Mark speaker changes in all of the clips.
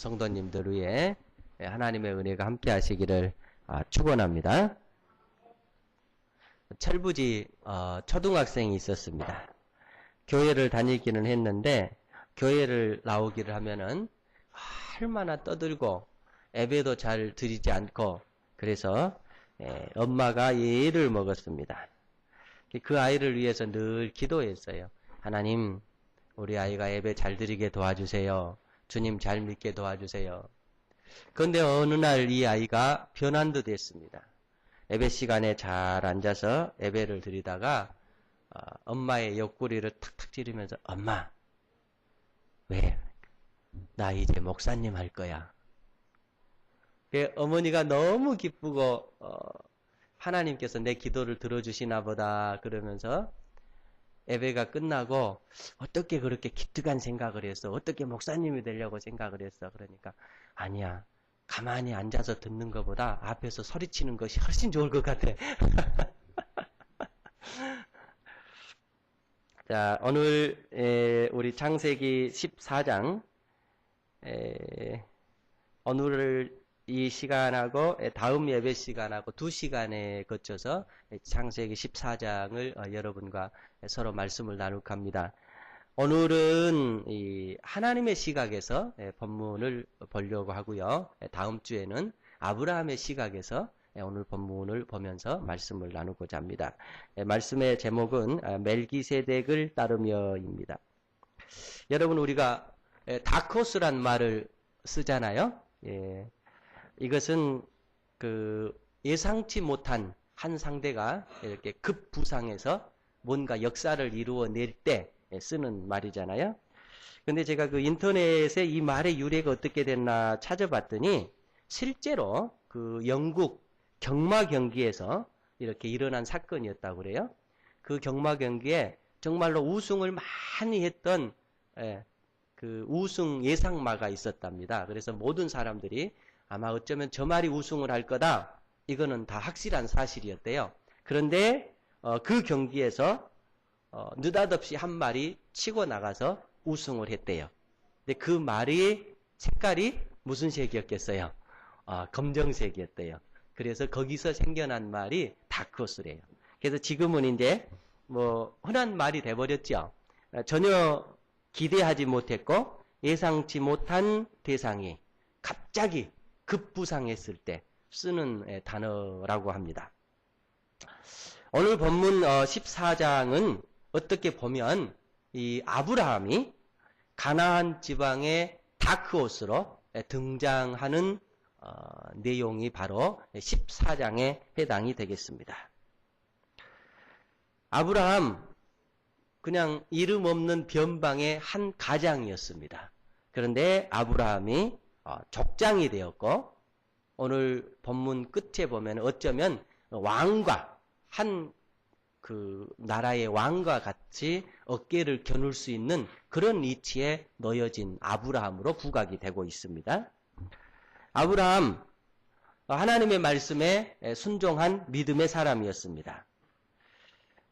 Speaker 1: 성도님들 위해 하나님의 은혜가 함께 하시기를 축원합니다. 철부지 초등학생이 있었습니다. 교회를 다니기는 했는데 교회를 나오기를 하면은 얼마나 떠들고 예배도 잘 드리지 않고 그래서 엄마가 예를 먹었습니다. 그 아이를 위해서 늘 기도했어요. 하나님, 우리 아이가 예배 잘 드리게 도와주세요. 주님 잘 믿게 도와주세요. 그런데 어느 날 이 아이가 변환도 됐습니다. 예배 시간에 잘 앉아서 예배를 드리다가 엄마의 옆구리를 탁탁 찌르면서 엄마, 왜? 나 이제 목사님 할 거야. 어머니가 너무 기쁘고 하나님께서 내 기도를 들어주시나 보다 그러면서 예배가 끝나고 어떻게 그렇게 기특한 생각을 했어? 어떻게 목사님이 되려고 생각을 했어? 그러니까 아니야. 가만히 앉아서 듣는 것보다 앞에서 소리치는 것이 훨씬 좋을 것 같아. 자, 오늘 우리 창세기 14장 오늘 이 시간하고 다음 예배 시간하고 2시간에 거쳐서 창세기 14장을 여러분과 서로 말씀을 나눌까 합니다. 오늘은 이 하나님의 시각에서 본문을 보려고 하고요. 다음 주에는 아브라함의 시각에서 오늘 본문을 보면서 말씀을 나누고자 합니다. 말씀의 제목은 멜기세덱을 따르며입니다. 여러분, 우리가 다코스란 말을 쓰잖아요. 이것은 예상치 못한 한 상대가 이렇게 급부상해서 뭔가 역사를 이루어낼 때 쓰는 말이잖아요. 근데 제가 인터넷에 이 말의 유래가 어떻게 됐나 찾아봤더니 실제로 영국 경마 경기에서 이렇게 일어난 사건이었다고 그래요. 그 경마 경기에 정말로 우승을 많이 했던 우승 예상마가 있었답니다. 그래서 모든 사람들이 아마 어쩌면 저 말이 우승을 할 거다. 이거는 다 확실한 사실이었대요. 그런데 그 경기에서 느닷없이 한 말이 치고 나가서 우승을 했대요. 근데 그 말이 색깔이 무슨 색이었겠어요? 검정색이었대요. 그래서 거기서 생겨난 말이 다크호스래요. 그래서 지금은 이제 흔한 말이 돼버렸죠. 전혀 기대하지 못했고 예상치 못한 대상이 갑자기 급부상했을 때 쓰는 단어라고 합니다. 오늘 본문 14장은 어떻게 보면 이 아브라함이 가나안 지방의 다크호스로 등장하는 내용이 바로 14장에 해당이 되겠습니다. 아브라함, 그냥 이름 없는 변방의 한 가장이었습니다. 그런데 아브라함이 족장이 되었고 오늘 본문 끝에 보면 어쩌면 왕과 한 나라의 왕과 같이 어깨를 겨눌 수 있는 그런 위치에 놓여진 아브라함으로 부각이 되고 있습니다. 아브라함, 하나님의 말씀에 순종한 믿음의 사람이었습니다.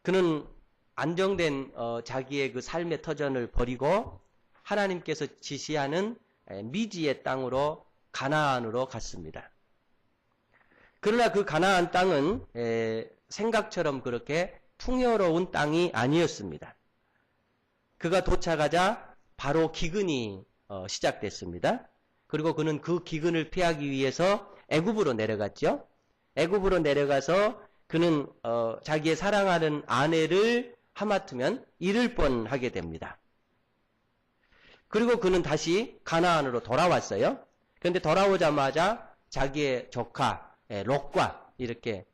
Speaker 1: 그는 안정된 자기의 삶의 터전을 버리고 하나님께서 지시하는 미지의 땅으로 가나안으로 갔습니다. 그러나 그 가나안 땅은 생각처럼 그렇게 풍요로운 땅이 아니었습니다. 그가 도착하자 바로 기근이 시작됐습니다. 그리고 그는 그 기근을 피하기 위해서 애굽으로 내려갔죠. 애굽으로 내려가서 그는 자기의 사랑하는 아내를 하마터면 잃을 뻔하게 됩니다. 그리고 그는 다시 가나안으로 돌아왔어요. 그런데 돌아오자마자 자기의 조카 롯과 이렇게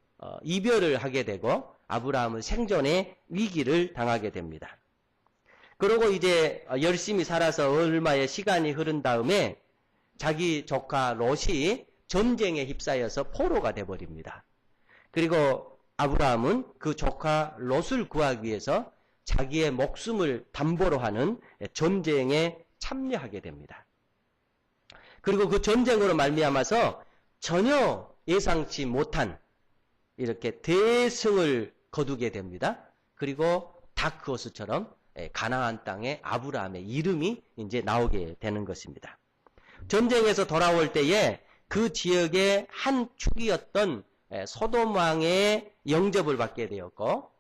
Speaker 1: 이별을 하게 되고 아브라함은 생존의 위기를 당하게 됩니다. 그리고 이제 열심히 살아서 얼마의 시간이 흐른 다음에 자기 조카 롯이 전쟁에 휩싸여서 포로가 돼버립니다. 그리고 아브라함은 그 조카 롯을 구하기 위해서 자기의 목숨을 담보로 하는 전쟁에 참여하게 됩니다. 그리고 그 전쟁으로 말미암아서 전혀 예상치 못한 이렇게 대승을 거두게 됩니다. 그리고 다크호스처럼 가나안 땅에 아브라함의 이름이 이제 나오게 되는 것입니다. 전쟁에서 돌아올 때에 그 지역의 한 축이었던 소돔 왕의 영접을 받게 되었고,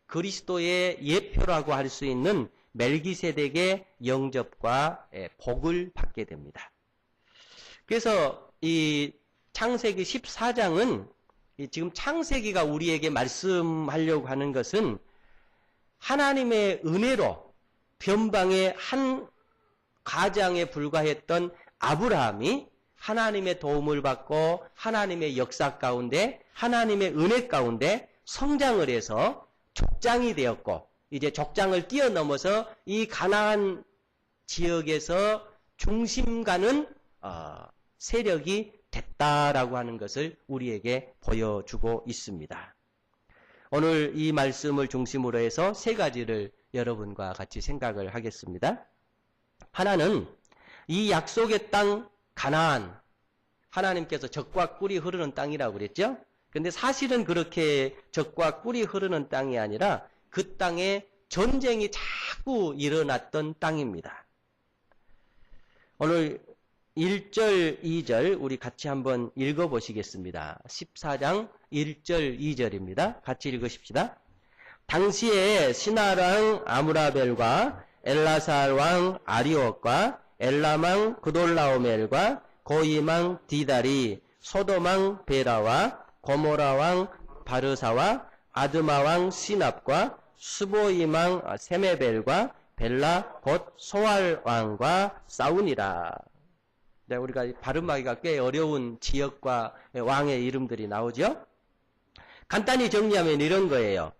Speaker 1: 그리스도의 예표라고 할 수 있는 멜기세덱의 영접과 복을 받게 됩니다. 그래서 이 창세기 14장은 지금 창세기가 우리에게 말씀하려고 하는 것은 하나님의 은혜로 변방의 한 가장에 불과했던 아브라함이 하나님의 도움을 받고 하나님의 역사 가운데 하나님의 은혜 가운데 성장을 해서 족장이 되었고 이제 족장을 뛰어넘어서 이 가나안 지역에서 중심가는 세력이 됐다라고 하는 것을 우리에게 보여주고 있습니다. 오늘 이 말씀을 중심으로 해서 세 가지를 여러분과 같이 생각을 하겠습니다. 하나는 이 약속의 땅 가나안, 하나님께서 젖과 꿀이 흐르는 땅이라고 그랬죠? 근데 사실은 그렇게 젖과 꿀이 흐르는 땅이 아니라 그 땅에 전쟁이 자꾸 일어났던 땅입니다. 오늘 1절, 2절 우리 같이 한번 읽어보시겠습니다. 14장 1절, 2절입니다. 같이 읽으십시다. 당시에 시나랑 아므라벨과 엘라살 왕 아리옥과 엘람왕 그돌라오멜과 고임왕 디달이 소돔왕 베라와 고모라왕 바르사와 아드마왕 시납과 스보임왕 세메벨과 벨라 곧 소알왕과 싸우니라. 네, 우리가 발음하기가 꽤 어려운 지역과 왕의 이름들이 나오죠. 간단히 정리하면 이런 거예요.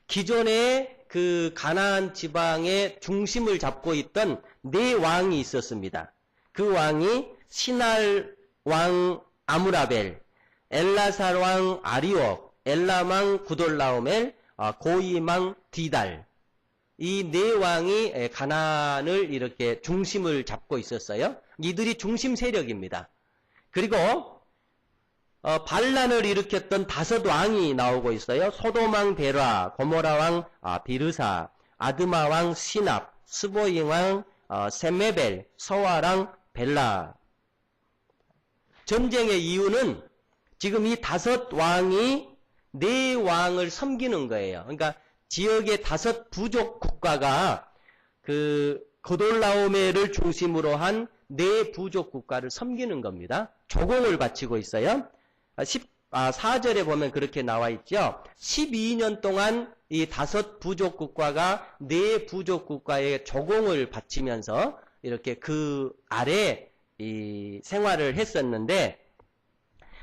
Speaker 1: 기존에 그 가나안 지방의 중심을 잡고 있던 네 왕이 있었습니다. 그 왕이 시날 왕 아므라벨, 엘라살 왕 아리옥, 엘람 왕 구돌라오멜, 고임 왕 디달. 이 네 왕이 가나안을 이렇게 중심을 잡고 있었어요. 이들이 중심 세력입니다. 그리고 반란을 일으켰던 5 왕이 나오고 있어요. 소돔 왕 베라, 고모라 왕 비르사, 아드마 왕 시납, 스보임 왕 세메벨, 소알 왕 벨라. 전쟁의 이유는 지금 이 5 왕이 4 왕을 섬기는 거예요. 그러니까 지역의 5 부족 국가가 그 고돌라오멜을 중심으로 한 4 부족 국가를 섬기는 겁니다. 조공을 바치고 있어요. 4절에 보면 그렇게 나와 있죠. 12년 동안 이 5 부족 국가가 4 부족 국가에 조공을 바치면서 이렇게 그 아래 이 생활을 했었는데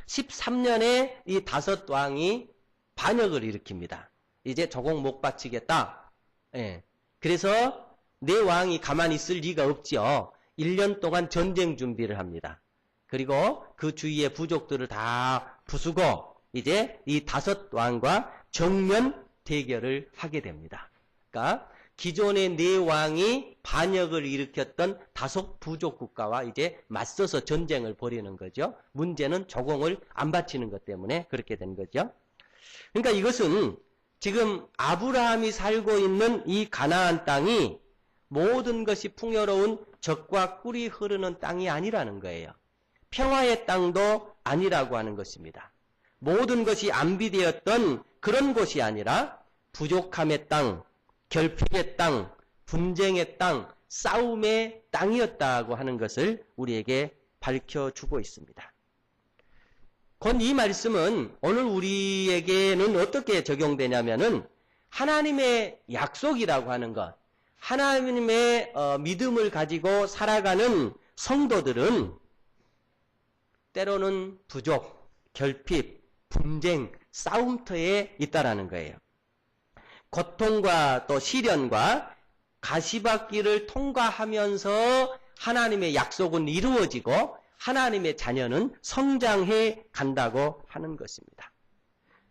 Speaker 1: 13년에 이 5 왕이 반역을 일으킵니다. 이제 조공 못 바치겠다. 예. 그래서 4 왕이 가만히 있을 리가 없죠. 1년 동안 전쟁 준비를 합니다. 그리고 그 주위의 부족들을 다 부수고 이제 이 5 왕과 정면 대결을 하게 됩니다. 그러니까 기존의 4 왕이 반역을 일으켰던 5 부족 국가와 이제 맞서서 전쟁을 벌이는 거죠. 문제는 조공을 안 바치는 것 때문에 그렇게 된 거죠. 그러니까 이것은 지금 아브라함이 살고 있는 이 가나안 땅이 모든 것이 풍요로운 젖과 꿀이 흐르는 땅이 아니라는 거예요. 평화의 땅도 아니라고 하는 것입니다. 모든 것이 안비되었던 그런 곳이 아니라 부족함의 땅, 결핍의 땅, 분쟁의 땅, 싸움의 땅이었다고 하는 것을 우리에게 밝혀주고 있습니다. 곧 이 말씀은 오늘 우리에게는 어떻게 적용되냐면은 하나님의 약속이라고 하는 것, 하나님의 믿음을 가지고 살아가는 성도들은 때로는 부족, 결핍, 분쟁, 싸움터에 있다라는 거예요. 고통과 또 시련과 가시밭길을 통과하면서 하나님의 약속은 이루어지고 하나님의 자녀는 성장해 간다고 하는 것입니다.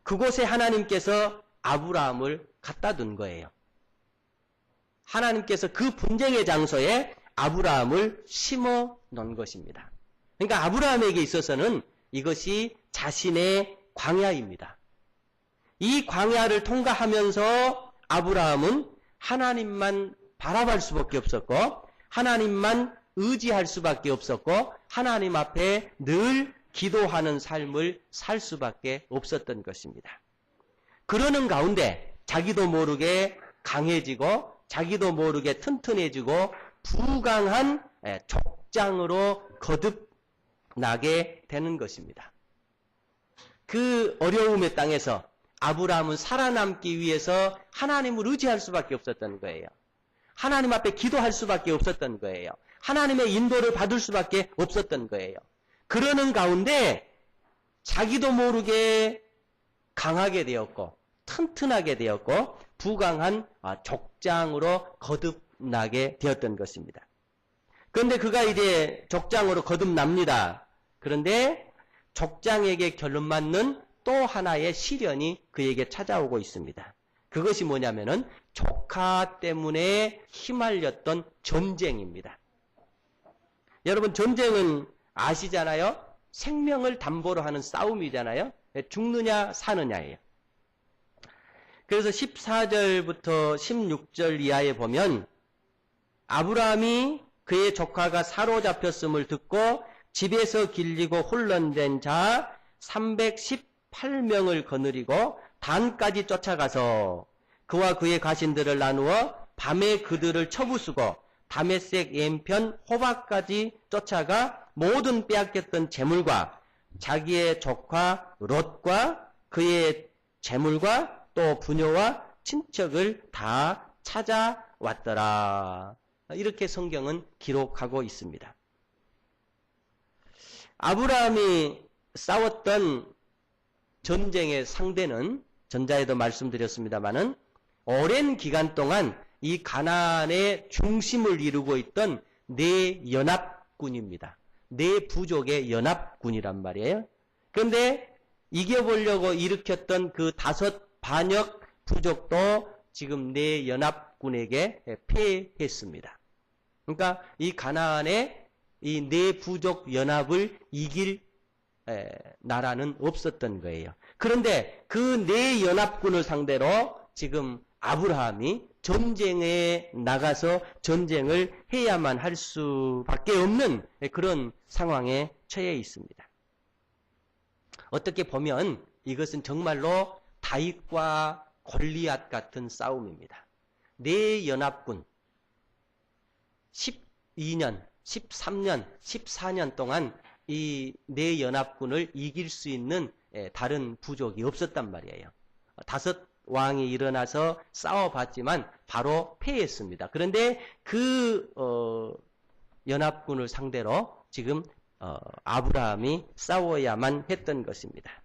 Speaker 1: 그곳에 하나님께서 아브라함을 갖다 둔 거예요. 하나님께서 그 분쟁의 장소에 아브라함을 심어 놓은 것입니다. 그러니까 아브라함에게 있어서는 이것이 자신의 광야입니다. 이 광야를 통과하면서 아브라함은 하나님만 바라볼 수밖에 없었고 하나님만 의지할 수밖에 없었고 하나님 앞에 늘 기도하는 삶을 살 수밖에 없었던 것입니다. 그러는 가운데 자기도 모르게 강해지고 자기도 모르게 튼튼해지고 부강한 족장으로 거듭나게 되는 것입니다. 그 어려움의 땅에서 아브라함은 살아남기 위해서 하나님을 의지할 수밖에 없었던 거예요. 하나님 앞에 기도할 수밖에 없었던 거예요. 하나님의 인도를 받을 수밖에 없었던 거예요. 그러는 가운데 자기도 모르게 강하게 되었고 튼튼하게 되었고 부강한 족장으로 거듭나게 되었던 것입니다. 그런데 그가 이제 족장으로 거듭납니다. 그런데 족장에게 결론맞는 또 하나의 시련이 그에게 찾아오고 있습니다. 그것이 뭐냐면은 조카 때문에 휘말렸던 전쟁입니다. 여러분, 전쟁은 아시잖아요? 생명을 담보로 하는 싸움이잖아요? 죽느냐 사느냐예요. 그래서 14절부터 16절 이하에 보면 아브라함이 그의 조카가 사로잡혔음을 듣고 집에서 길리고 훈련된 자 318명을 거느리고 단까지 쫓아가서 그와 그의 가신들을 나누어 밤에 그들을 쳐부수고 다메섹 왼편 호박까지 쫓아가 모든 빼앗겼던 재물과 자기의 조카 롯과 그의 재물과 또 부녀와 친척을 다 찾아왔더라. 이렇게 성경은 기록하고 있습니다. 아브라함이 싸웠던 전쟁의 상대는 전자에도 말씀드렸습니다마는 오랜 기간 동안 이 가나안의 중심을 이루고 있던 네 연합군입니다. 네 부족의 연합군이란 말이에요. 그런데 이겨보려고 일으켰던 그 5 반역 부족도 지금 네 연합군에게 패했습니다. 그러니까 이 가나안의 이 네 부족 연합을 이길 나라는 없었던 거예요. 그런데 그 네 연합군을 상대로 지금 아브라함이 전쟁에 나가서 전쟁을 해야만 할 수밖에 없는 그런 상황에 처해 있습니다. 어떻게 보면 이것은 정말로 다윗과 골리앗 같은 싸움입니다. 네 연합군 12년, 13년, 14년 동안 이 네 연합군을 이길 수 있는 다른 부족이 없었단 말이에요. 5 왕이 일어나서 싸워봤지만 바로 패했습니다. 그런데 그 연합군을 상대로 지금 아브라함이 싸워야만 했던 것입니다.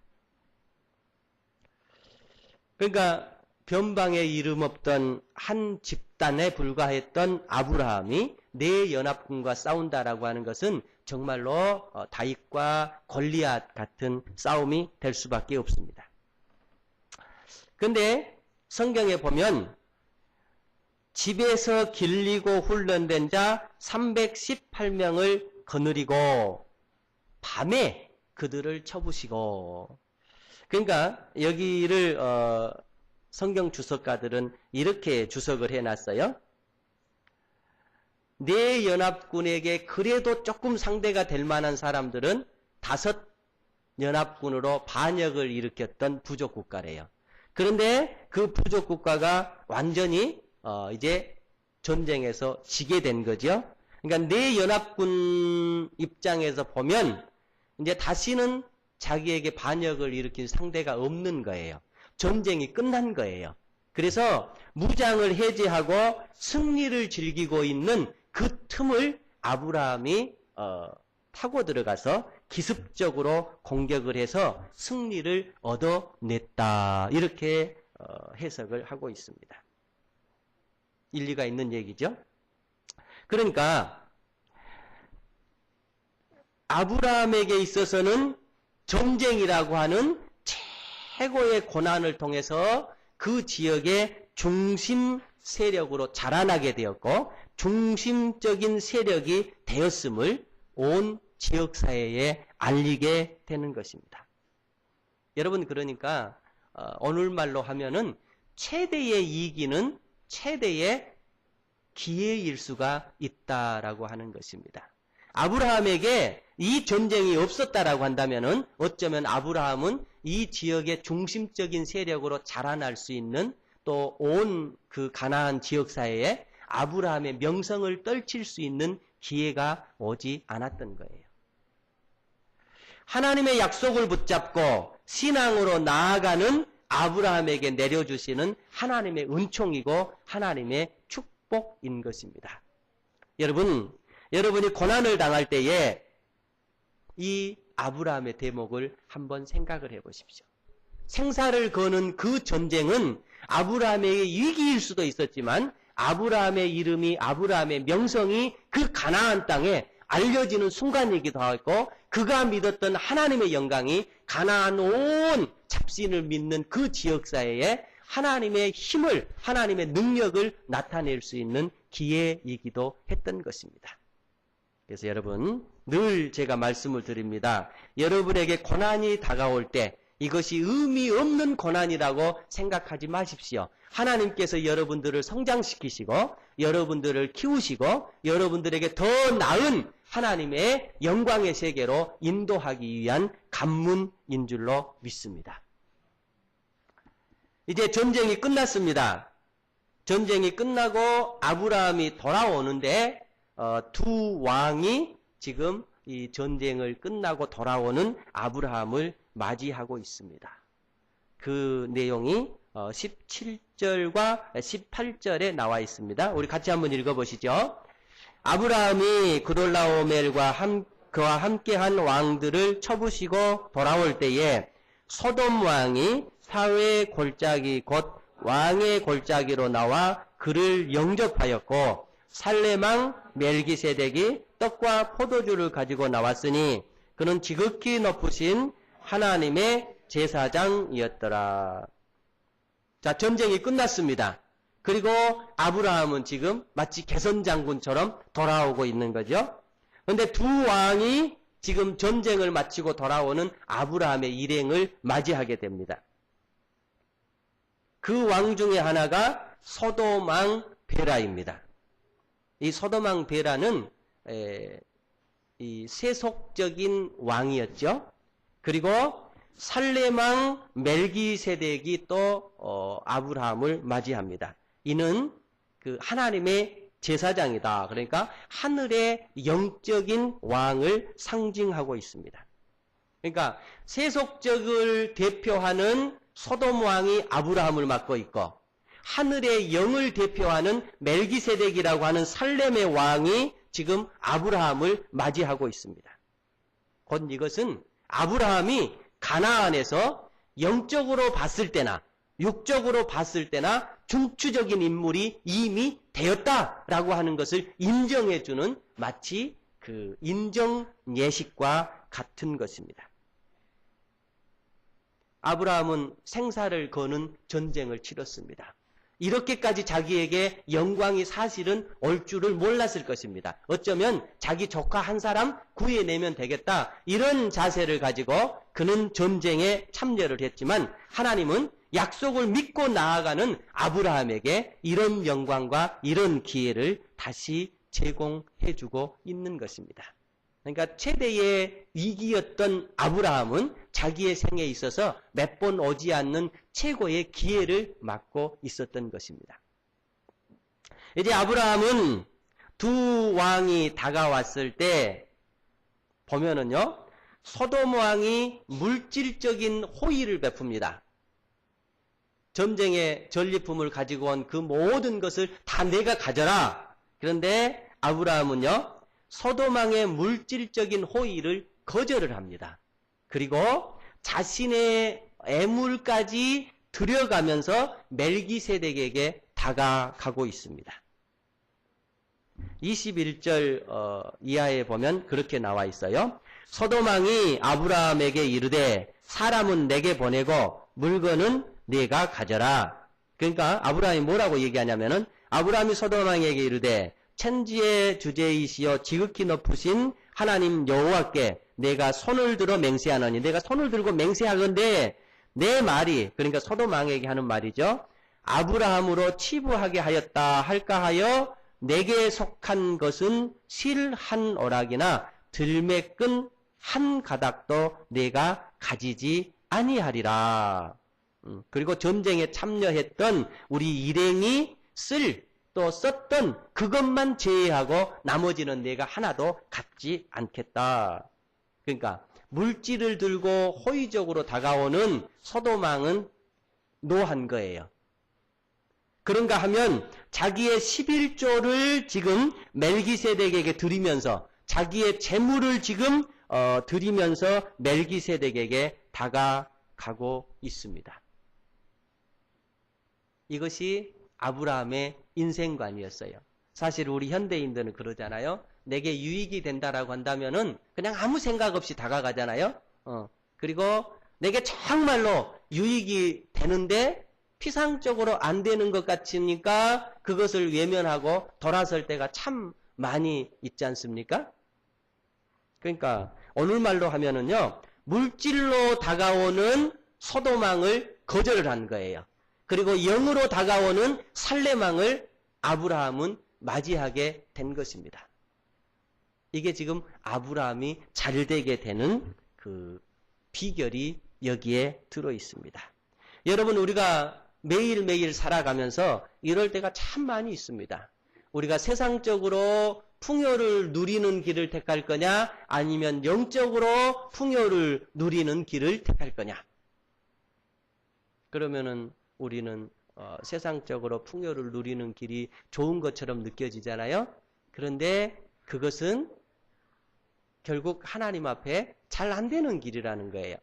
Speaker 1: 그러니까 변방에 이름 없던 한 집단에 불과했던 아브라함이 네 연합군과 싸운다라고 하는 것은 정말로 다윗과 골리앗 같은 싸움이 될 수밖에 없습니다. 그런데 성경에 보면 집에서 길리고 훈련된 자 318명을 거느리고 밤에 그들을 쳐부시고, 그러니까 여기를 성경 주석가들은 이렇게 주석을 해놨어요. 네 연합군에게 그래도 조금 상대가 될 만한 사람들은 5 연합군으로 반역을 일으켰던 부족 국가래요. 그런데 그 부족 국가가 완전히 이제 전쟁에서 지게 된 거죠. 그러니까 네 연합군 입장에서 보면 이제 다시는 자기에게 반역을 일으킨 상대가 없는 거예요. 전쟁이 끝난 거예요. 그래서 무장을 해제하고 승리를 즐기고 있는 그 틈을 아브라함이 타고 들어가서 기습적으로 공격을 해서 승리를 얻어냈다. 이렇게 해석을 하고 있습니다. 일리가 있는 얘기죠. 그러니까 아브라함에게 있어서는 전쟁이라고 하는 최고의 고난을 통해서 그 지역의 중심 세력으로 자라나게 되었고 중심적인 세력이 되었음을 온 지역사회에 알리게 되는 것입니다. 여러분, 그러니까 오늘말로 하면은 최대의 이기는 최대의 기회일 수가 있다라고 하는 것입니다. 아브라함에게 이 전쟁이 없었다라고 한다면은 어쩌면 아브라함은 이 지역의 중심적인 세력으로 자라날 수 있는 또 온 그 가나안 지역 사회에 아브라함의 명성을 떨칠 수 있는 기회가 오지 않았던 거예요. 하나님의 약속을 붙잡고 신앙으로 나아가는 아브라함에게 내려주시는 하나님의 은총이고 하나님의 축복인 것입니다. 여러분이 고난을 당할 때에 이 아브라함의 대목을 한번 생각을 해보십시오. 생사를 거는 그 전쟁은 아브라함에게 위기일 수도 있었지만 아브라함의 이름이, 아브라함의 명성이 그 가나안 땅에 알려지는 순간이기도 하고 그가 믿었던 하나님의 영광이 가나안 온 잡신을 믿는 그 지역사회에 하나님의 힘을, 하나님의 능력을 나타낼 수 있는 기회이기도 했던 것입니다. 그래서 여러분, 늘 제가 말씀을 드립니다. 여러분에게 고난이 다가올 때 이것이 의미 없는 고난이라고 생각하지 마십시오. 하나님께서 여러분들을 성장시키시고 여러분들을 키우시고 여러분들에게 더 나은 하나님의 영광의 세계로 인도하기 위한 관문인 줄로 믿습니다. 이제 전쟁이 끝났습니다. 전쟁이 끝나고 아브라함이 돌아오는데 두 왕이 지금 이 전쟁을 끝나고 돌아오는 아브라함을 맞이하고 있습니다. 그 내용이 17절과 18절에 나와 있습니다. 우리 같이 한번 읽어보시죠. 아브라함이 그돌라오멜과 그와 함께한 왕들을 쳐부시고 돌아올 때에 소돔 왕이 사회의 골짜기 곧 왕의 골짜기로 나와 그를 영접하였고 살레망 멜기세덱이 떡과 포도주를 가지고 나왔으니 그는 지극히 높으신 하나님의 제사장이었더라. 자, 전쟁이 끝났습니다. 그리고 아브라함은 지금 마치 개선장군처럼 돌아오고 있는 거죠. 그런데 두 왕이 지금 전쟁을 마치고 돌아오는 아브라함의 일행을 맞이하게 됩니다. 그 왕 중에 하나가 소돔 왕 베라입니다. 이 소돔 왕 베라는 이 세속적인 왕이었죠. 그리고 살레망 멜기세덱이 또 아브라함을 맞이합니다. 이는 그 하나님의 제사장이다. 그러니까 하늘의 영적인 왕을 상징하고 있습니다. 그러니까 세속적을 대표하는 소돔 왕이 아브라함을 맡고 있고 하늘의 영을 대표하는 멜기세덱이라고 하는 살렘의 왕이 지금 아브라함을 맞이하고 있습니다. 곧 이것은 아브라함이 가나안에서 영적으로 봤을 때나 육적으로 봤을 때나 중추적인 인물이 이미 되었다라고 하는 것을 인정해주는 마치 그 인정 예식과 같은 것입니다. 아브라함은 생사를 거는 전쟁을 치렀습니다. 이렇게까지 자기에게 영광이 사실은 올 줄을 몰랐을 것입니다. 어쩌면 자기 조카 한 사람 구해내면 되겠다 이런 자세를 가지고 그는 전쟁에 참여를 했지만 하나님은 약속을 믿고 나아가는 아브라함에게 이런 영광과 이런 기회를 다시 제공해주고 있는 것입니다. 그러니까 최대의 위기였던 아브라함은 자기의 생에 있어서 몇 번 오지 않는 최고의 기회를 맞고 있었던 것입니다. 이제 아브라함은 두 왕이 다가왔을 때 보면은요, 소돔 왕이 물질적인 호의를 베풉니다. 전쟁의 전리품을 가지고 온 그 모든 것을 다 내가 가져라. 그런데 아브라함은요, 소돔 왕의 물질적인 호의를 거절을 합니다. 그리고 자신의 애물까지 들여가면서 멜기세덱에게 다가가고 있습니다. 21절 이하에 보면 그렇게 나와 있어요. 소돔 왕이 아브라함에게 이르되 사람은 내게 보내고 물건은 네가 가져라. 그러니까 아브라함이 뭐라고 얘기하냐면은 아브라함이 소돔 왕에게 이르되 천지의 주제이시여 지극히 높으신 하나님 여호와께 내가 손을 들어 맹세하노니 내가 손을 들고 맹세하건대 내 말이 그러니까 소돔 왕에게 하는 말이죠. 아브라함으로 치부하게 하였다 할까 하여 내게 속한 것은 실 한 오락이나 들매 끈 한 가닥도 내가 가지지 아니하리라. 그리고 전쟁에 참여했던 우리 일행이 또 썼던 그것만 제외하고 나머지는 내가 하나도 갖지 않겠다. 그러니까 물질을 들고 호의적으로 다가오는 소돔왕은 노한 거예요. 그런가 하면 자기의 11조를 지금 멜기세덱에게 드리면서 자기의 재물을 지금 드리면서 멜기세덱에게 다가가고 있습니다. 이것이 아브라함의 인생관이었어요. 사실 우리 현대인들은 그러잖아요. 내게 유익이 된다라고 한다면은 그냥 아무 생각 없이 다가가잖아요. 그리고 내게 정말로 유익이 되는데 피상적으로 안 되는 것 같으니까 그것을 외면하고 돌아설 때가 참 많이 있지 않습니까? 그러니까 오늘말로 하면은요, 물질로 다가오는 소돔왕을 거절을 한 거예요. 그리고 영으로 다가오는 살렘왕을 아브라함은 맞이하게 된 것입니다. 이게 지금 아브라함이 잘되게 되는 그 비결이 여기에 들어 있습니다. 여러분, 우리가 매일매일 살아가면서 이럴 때가 참 많이 있습니다. 우리가 세상적으로 풍요를 누리는 길을 택할 거냐, 아니면 영적으로 풍요를 누리는 길을 택할 거냐. 그러면은 우리는 세상적으로 풍요를 누리는 길이 좋은 것처럼 느껴지잖아요. 그런데 그것은 결국 하나님 앞에 잘 안 되는 길이라는 거예요.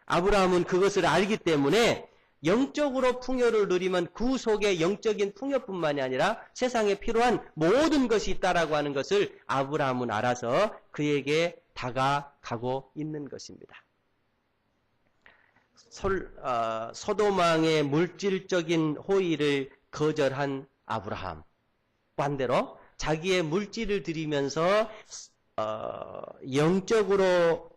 Speaker 1: 아브라함은 그것을 알기 때문에 영적으로 풍요를 누리면 그 속에 영적인 풍요뿐만이 아니라 세상에 필요한 모든 것이 있다라고 하는 것을 아브라함은 알아서 그에게 다가가고 있는 것입니다. 소돔왕의 물질적인 호의를 거절한 아브라함, 반대로 자기의 물질을 드리면서 영적으로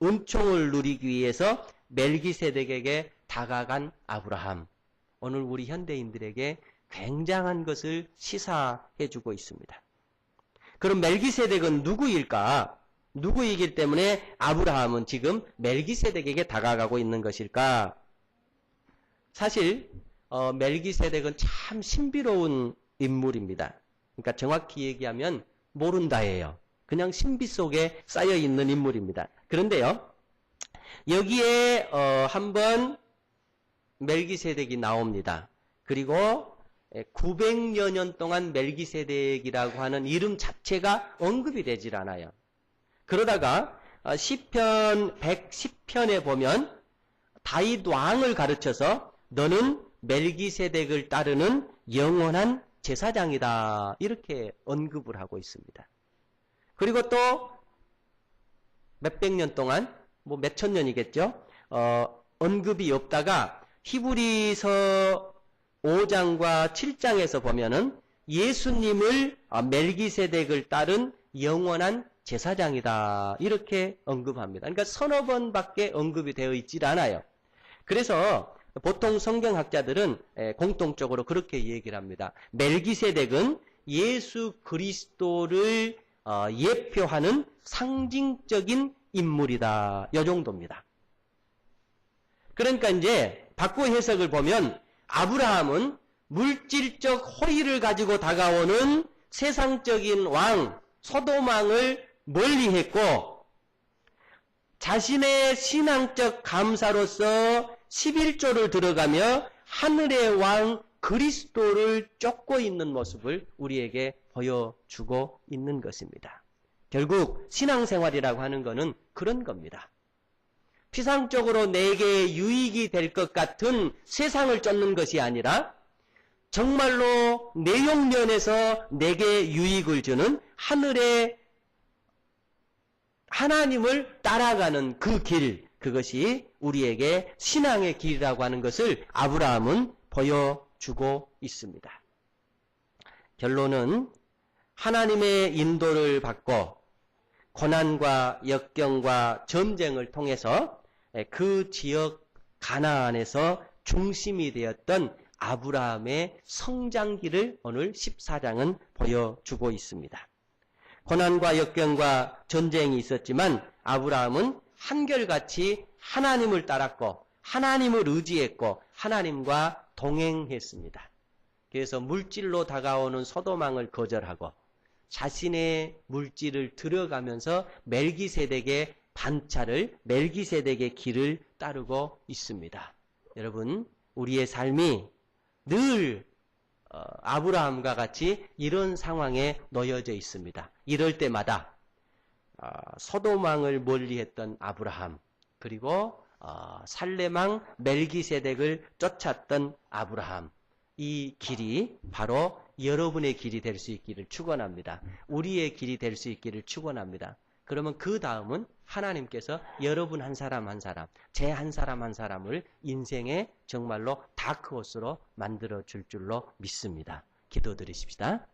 Speaker 1: 은총을 누리기 위해서 멜기세덱에게 다가간 아브라함, 오늘 우리 현대인들에게 굉장한 것을 시사해주고 있습니다. 그럼 멜기세덱은 누구일까? 누구이기 때문에 아브라함은 지금 멜기세덱에게 다가가고 있는 것일까? 사실 멜기세덱은 참 신비로운 인물입니다. 그러니까 정확히 얘기하면 모른다예요. 그냥 신비 속에 쌓여있는 인물입니다. 그런데요, 여기에 한번 멜기세덱이 나옵니다. 그리고 900여 년 동안 멜기세덱이라고 하는 이름 자체가 언급이 되질 않아요. 그러다가 시편 110편에 보면 다윗 왕을 가르쳐서 너는 멜기세덱을 따르는 영원한 제사장이다, 이렇게 언급을 하고 있습니다. 그리고 또 몇백 년 동안, 뭐 몇천 년이겠죠, 언급이 없다가 히브리서 5장과 7장에서 보면은 예수님을 멜기세덱을 따른 영원한 제사장이다, 이렇게 언급합니다. 그러니까 서너 번밖에 언급이 되어 있질 않아요. 그래서 보통 성경학자들은 공통적으로 그렇게 얘기를 합니다. 멜기세덱은 예수 그리스도를 예표하는 상징적인 인물이다, 이 정도입니다. 그러니까 이제 바꿔 해석을 보면 아브라함은 물질적 호의를 가지고 다가오는 세상적인 왕 소돔왕을 멀리했고, 자신의 신앙적 감사로서 11조를 들어가며 하늘의 왕 그리스도를 쫓고 있는 모습을 우리에게 보여주고 있는 것입니다. 결국 신앙생활이라고 하는 것은 그런 겁니다. 피상적으로 내게 유익이 될 것 같은 세상을 쫓는 것이 아니라 정말로 내용면에서 내게 유익을 주는 하늘의 하나님을 따라가는 그 길, 그것이 우리에게 신앙의 길이라고 하는 것을 아브라함은 보여주고 있습니다. 결론은 하나님의 인도를 받고 고난과 역경과 전쟁을 통해서 그 지역 가나안에서 중심이 되었던 아브라함의 성장기를 오늘 14장은 보여주고 있습니다. 고난과 역경과 전쟁이 있었지만 아브라함은 한결같이 하나님을 따랐고 하나님을 의지했고 하나님과 동행했습니다. 그래서 물질로 다가오는 소도망을 거절하고 자신의 물질을 들어가면서 멜기세덱의 반차를, 멜기세덱의 길을 따르고 있습니다. 여러분, 우리의 삶이 늘 아브라함과 같이 이런 상황에 놓여져 있습니다. 이럴 때마다 소돔왕을 멀리했던 아브라함, 그리고 살레망 멜기세덱을 쫓았던 아브라함, 이 길이 바로 여러분의 길이 될 수 있기를 축원합니다. 우리의 길이 될 수 있기를 축원합니다. 그러면 그 다음은 하나님께서 여러분 한 사람 한 사람, 제 한 사람 한 사람을 인생의 정말로 다크호스로 만들어 줄 줄로 믿습니다. 기도드리십시다.